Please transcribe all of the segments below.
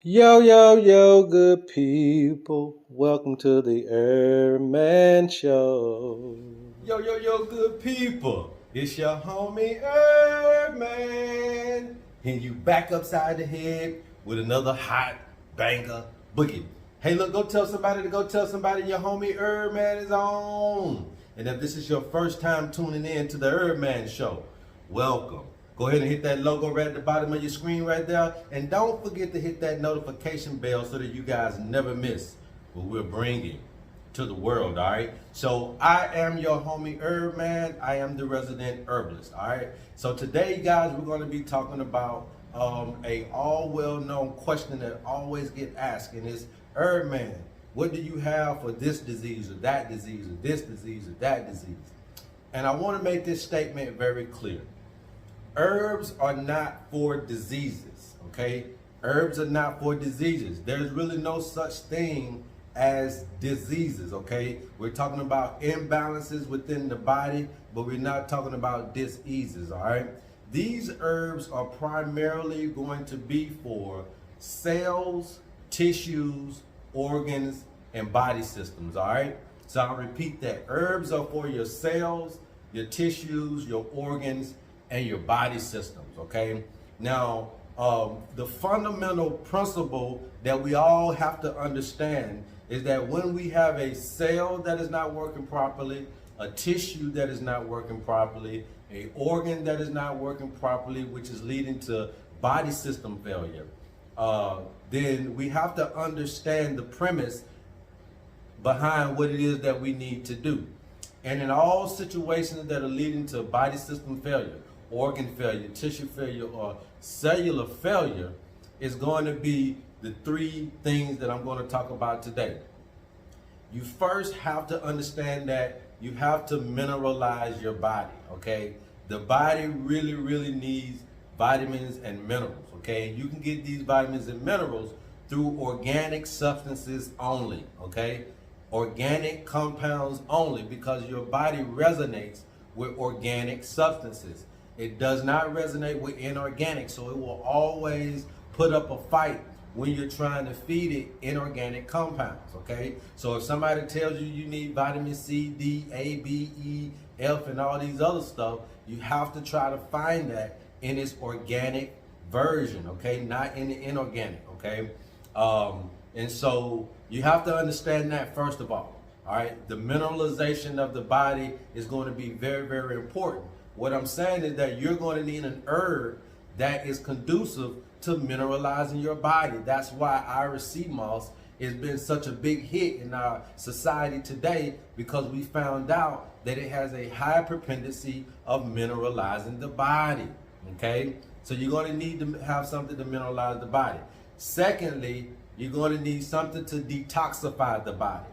Yo, yo, yo, good people. Welcome to the HerbMan Show. Yo, yo, yo, good people. It's your homie HerbMan. And you back upside the head with another hot banger boogie. Hey, look, go tell somebody your homie HerbMan is on. And if this is your first time tuning in to the HerbMan Show, welcome. Go ahead and hit that logo right at the bottom of your screen right there. And don't forget to hit that notification bell so that you guys never miss what we're bringing to the world, all right? So I am your homie HerbMan. I am the resident herbalist, all right? So today, guys, we're going to be talking about a all well-known question that always get asked, and it's, HerbMan, what do you have for this disease or that disease or this disease or that disease? And I want to make this statement very clear. Herbs are not for diseases, okay? Herbs are not for diseases. There's really no such thing as diseases, okay? We're talking about imbalances within the body, but we're not talking about diseases, all right? These herbs are primarily going to be for cells, tissues, organs, and body systems, all right? So I'll repeat that. Herbs are for your cells, your tissues, your organs, and your body systems, okay? Now, the fundamental principle that we all have to understand is that when we have a cell that is not working properly, a tissue that is not working properly, an organ that is not working properly, which is leading to body system failure, then we have to understand the premise behind what it is that we need to do. And in all situations that are leading to body system failure, organ failure, tissue failure, or cellular failure, is going to be the three things that I'm going to talk about today. You first have to understand that you have to mineralize your body, okay? The body really, really needs vitamins and minerals, okay? You can get these vitamins and minerals through organic substances only, okay? Organic compounds only, because your body resonates with organic substances. It does not resonate with inorganic, so it will always put up a fight when you're trying to feed it inorganic compounds, okay? So if somebody tells you you need vitamin C, D, A, B, E, F, and all these other stuff, you have to try to find that in its organic version, okay? Not in the inorganic, okay? And so you have to understand that first of all right? The mineralization of the body is going to be very, very important. What I'm saying is that you're going to need an herb that is conducive to mineralizing your body. That's why Irish sea moss has been such a big hit in our society today, because we found out that it has a high propensity of mineralizing the body, okay? So you're going to need to have something to mineralize the body. Secondly, you're going to need something to detoxify the body.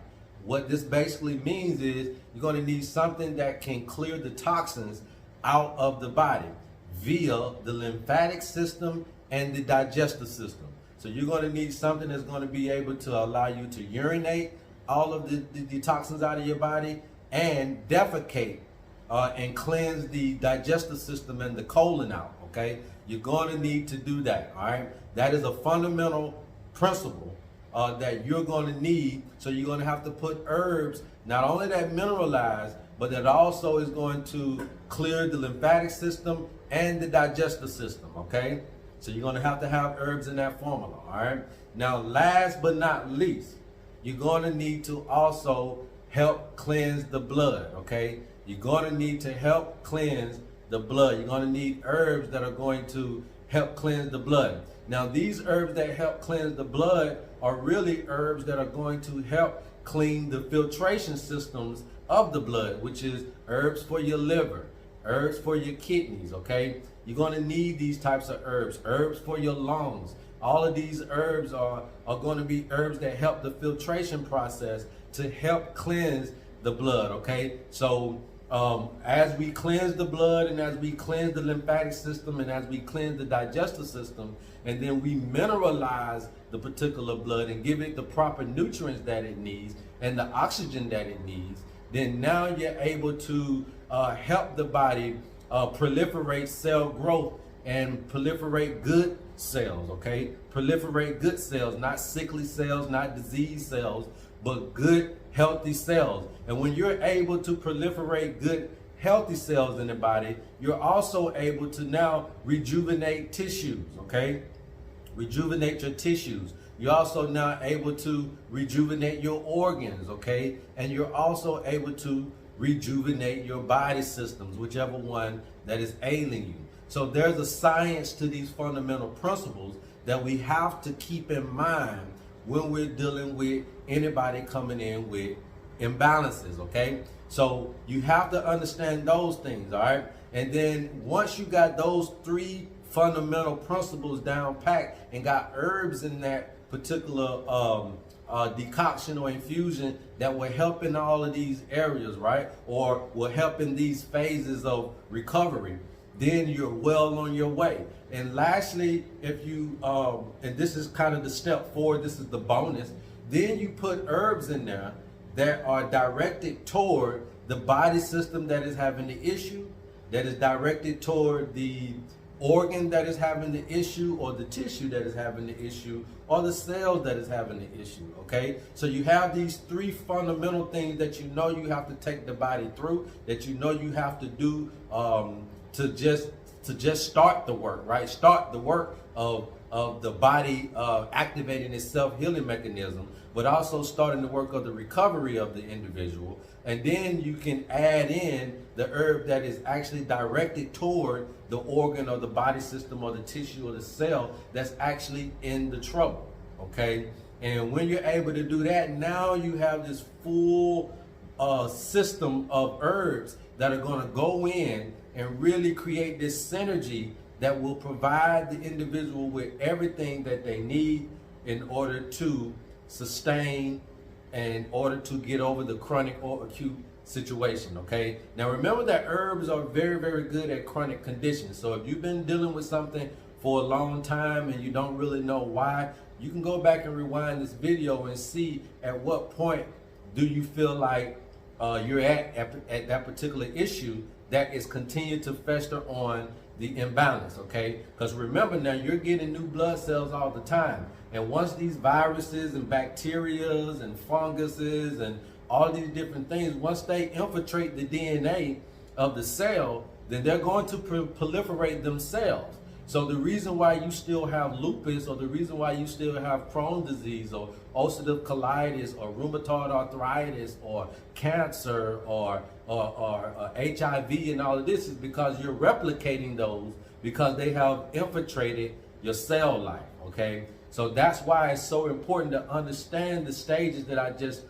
What this basically means is you're going to need something that can clear the toxins out of the body via the lymphatic system and the digestive system. So you're going to need something that's going to be able to allow you to urinate all of the toxins out of your body and defecate and cleanse the digestive system and the colon out, okay? You're going to need to do that, all right? That is a fundamental principle that you're going to need. So you're going to have to put herbs, not only that mineralize, but that also is going to clear the lymphatic system and the digestive system, okay? So you're going to have herbs in that formula, all right? Now, last but not least, you're going to need to also help cleanse the blood, okay? You're going to need to help cleanse the blood. You're going to need herbs that are going to help cleanse the blood. Now, these herbs that help cleanse the blood are really herbs that are going to help clean the filtration systems of the blood, which is herbs for your liver, herbs for your kidneys, okay? You're going to need these types of herbs, herbs for your lungs. All of these herbs are going to be herbs that help the filtration process to help cleanse the blood, okay? So as we cleanse the blood, and as we cleanse the lymphatic system, and as we cleanse the digestive system, and then we mineralize the particular blood and give it the proper nutrients that it needs and the oxygen that it needs, then now you're able to help the body proliferate cell growth and proliferate good cells, okay? Proliferate good cells, not sickly cells, not disease cells, but good, healthy cells. And when you're able to proliferate good, healthy cells in the body, you're also able to now rejuvenate tissues, okay? Rejuvenate your tissues. You're also now able to rejuvenate your organs, okay? And you're also able to rejuvenate your body systems, whichever one that is ailing you. So there's a science to these fundamental principles that we have to keep in mind when we're dealing with anybody coming in with imbalances, okay? So you have to understand those things, all right? And then once you got those three fundamental principles down packed and got herbs in that particular decoction or infusion that will help in all of these areas, right? Or will help in these phases of recovery, then you're well on your way. And lastly, if you, and this is kind of the step forward, this is the bonus, then you put herbs in there that are directed toward the body system that is having the issue, that is directed toward the organ that is having the issue, or the tissue that is having the issue, or the cells that is having the issue, okay? So you have these three fundamental things that you know you have to take the body through, that you know you have to do to just start the work, right? Start the work of the body activating its self-healing mechanism, but also starting the work of the recovery of the individual. And then you can add in the herb that is actually directed toward the organ or the body system or the tissue or the cell that's actually in the trouble, okay? And when you're able to do that, now you have this full system of herbs that are going to go in and really create this synergy that will provide the individual with everything that they need in order to sustain, in order to get over the chronic or acute situation, okay? Now remember that herbs are very, very good at chronic conditions. So if you've been dealing with something for a long time and you don't really know why, you can go back and rewind this video and see at what point do you feel like you're at that particular issue that is continuing to fester on the imbalance, okay? Because remember now, you're getting new blood cells all the time. And once these viruses and bacterias and funguses and all these different things, once they infiltrate the DNA of the cell, then they're going to proliferate themselves. So the reason why you still have lupus, or the reason why you still have Crohn's disease, or ulcerative colitis, or rheumatoid arthritis, or cancer, or HIV and all of this is because you're replicating those because they have infiltrated your cell life, okay? So that's why it's so important to understand the stages that I just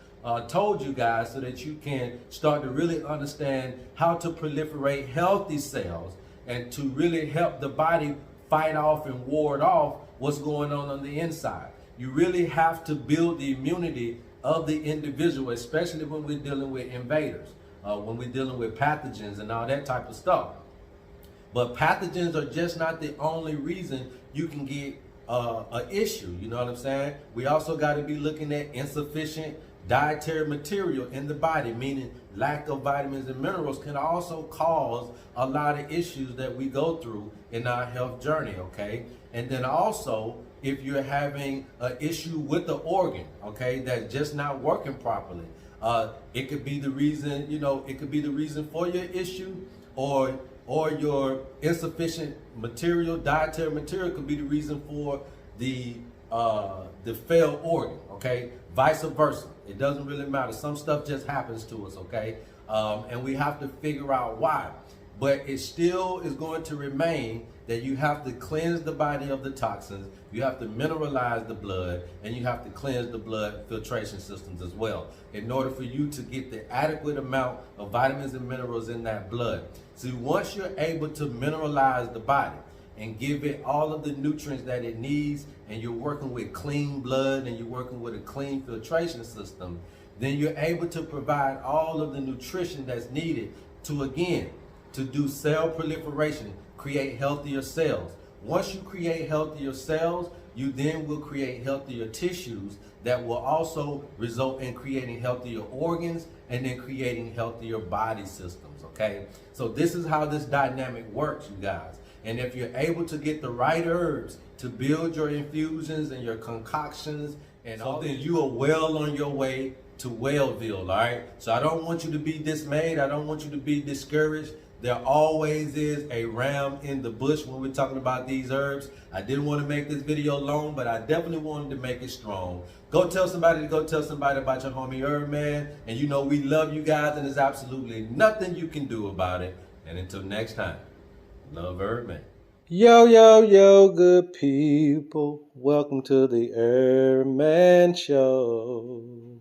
told you guys, so that you can start to really understand how to proliferate healthy cells and to really help the body fight off and ward off what's going on the inside. You really have to build the immunity of the individual, especially when we're dealing with invaders, when we're dealing with pathogens and all that type of stuff. But pathogens are just not the only reason you can get an issue, you know what I'm saying? We also got to be looking at insufficient dietary material in the body, meaning lack of vitamins and minerals can also cause a lot of issues that we go through in our health journey, okay? And then also, if you're having an issue with the organ, okay, that's just not working properly, it could be the reason, you know, it could be the reason for your issue, or your insufficient material, dietary material could be the reason for the failed organ, okay? Vice versa. It doesn't really matter. Some stuff just happens to us, okay? And we have to figure out why. But it still is going to remain that you have to cleanse the body of the toxins, you have to mineralize the blood, and you have to cleanse the blood filtration systems as well in order for you to get the adequate amount of vitamins and minerals in that blood. So once you're able to mineralize the body and give it all of the nutrients that it needs, and you're working with clean blood and you're working with a clean filtration system, then you're able to provide all of the nutrition that's needed to, again, to do cell proliferation, create healthier cells. Once you create healthier cells, you then will create healthier tissues that will also result in creating healthier organs and then creating healthier body systems, okay? So this is how this dynamic works, you guys. And if you're able to get the right herbs to build your infusions and your concoctions, and so then you are well on your way to Wellville, all right? So I don't want you to be dismayed. I don't want you to be discouraged. There always is a ram in the bush when we're talking about these herbs. I didn't want to make this video long, but I definitely wanted to make it strong. Go tell somebody to go tell somebody about your homie HerbMan. And you know we love you guys, and there's absolutely nothing you can do about it. And until next time, love HerbMan. Yo, yo, yo, good people. Welcome to the HerbMan Show.